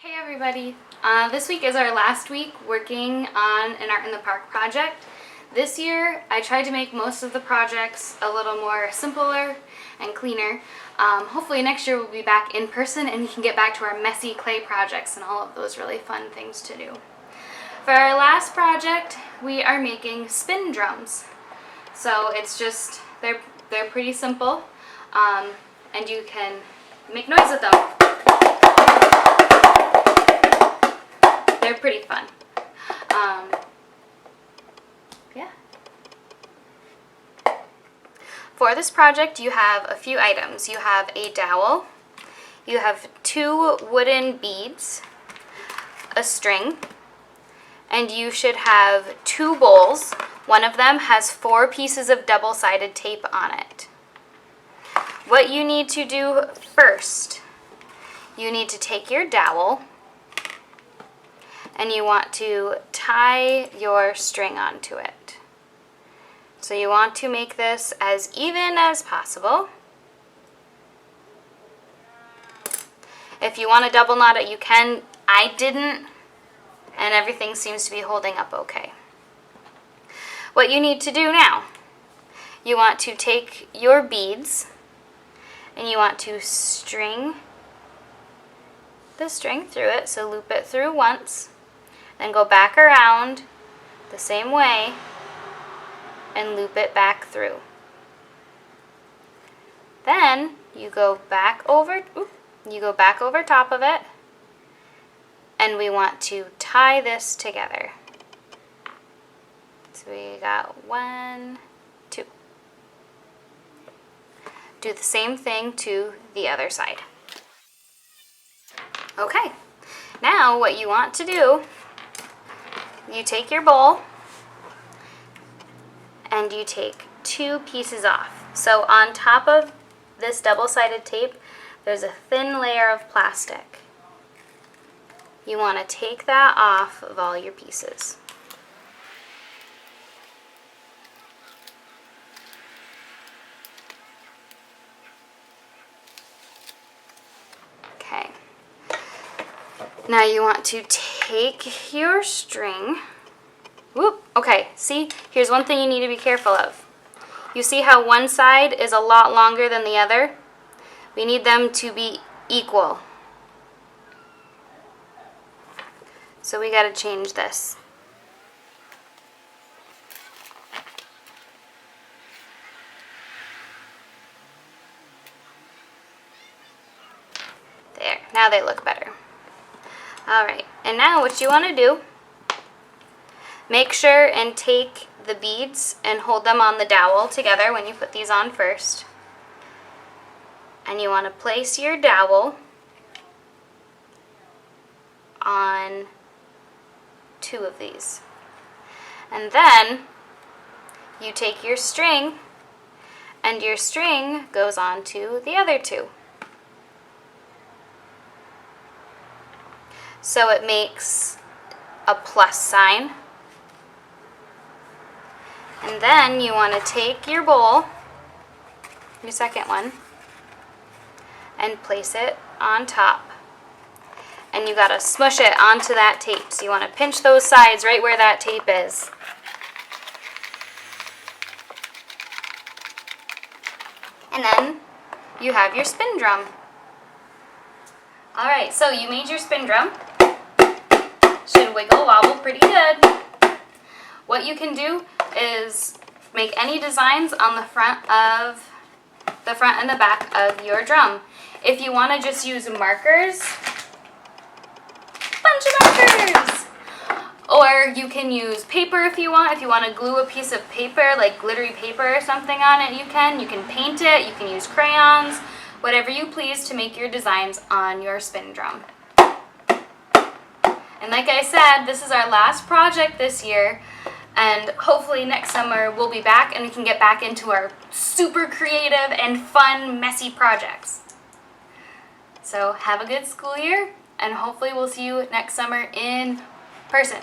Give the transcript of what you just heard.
Hey everybody! This week is our last week working on an Art in the Park project. This year I tried to make most of the projects a little more simpler and cleaner. Hopefully next year we'll be back in person and we can get back to our messy clay projects and all of those really fun things to do. For our last project we are making spin drums. So it's just, they're pretty simple and you can make noise with them. They're pretty fun. Yeah. For this project, you have a few items. You have a dowel, you have 2 wooden beads, a string, and you should have 2 bowls. One of them has 4 pieces of double-sided tape on it. What you need to do first, you need to take your dowel and you want to tie your string onto it. So you want to make this as even as possible. If you want to double knot it, you can. I didn't, and everything seems to be holding up okay. What you need to do now, you want to take your beads and you want to string the string through it, so loop it through once. Then go back around the same way and loop it back through. Then you go back over top of it, and we want to tie this together. So we got 1, 2. Do the same thing to the other side. Okay, now what you want to do, you take your bowl and you take 2 pieces off. So on top of this double-sided tape, there's a thin layer of plastic. You want to take that off of all your pieces. Okay. Now you want to take your string. Whoop, okay, see, here's one thing you need to be careful of. You see how one side is a lot longer than the other? We need them to be equal. So we gotta change this. There, now they look better. Alright, and now what you want to do, make sure and take the beads and hold them on the dowel together when you put these on first. And you want to place your dowel on 2 of these. And then you take your string and your string goes on to the other 2. So it makes a plus sign. And then you want to take your bowl, your second one, and place it on top. And you gotta smush it onto that tape. So you want to pinch those sides right where that tape is. And then you have your spin drum. Alright, so you made your spin drum. Should wiggle wobble pretty good. What you can do is make any designs on the front and the back of your drum. If you want to just use markers, bunch of markers! Or you can use paper if you want. If you want to glue a piece of paper, like glittery paper or something on it, you can. You can paint it, you can use crayons, whatever you please to make your designs on your spin drum. And like I said, this is our last project this year, and hopefully next summer we'll be back and we can get back into our super creative and fun, messy projects. So have a good school year, and hopefully we'll see you next summer in person.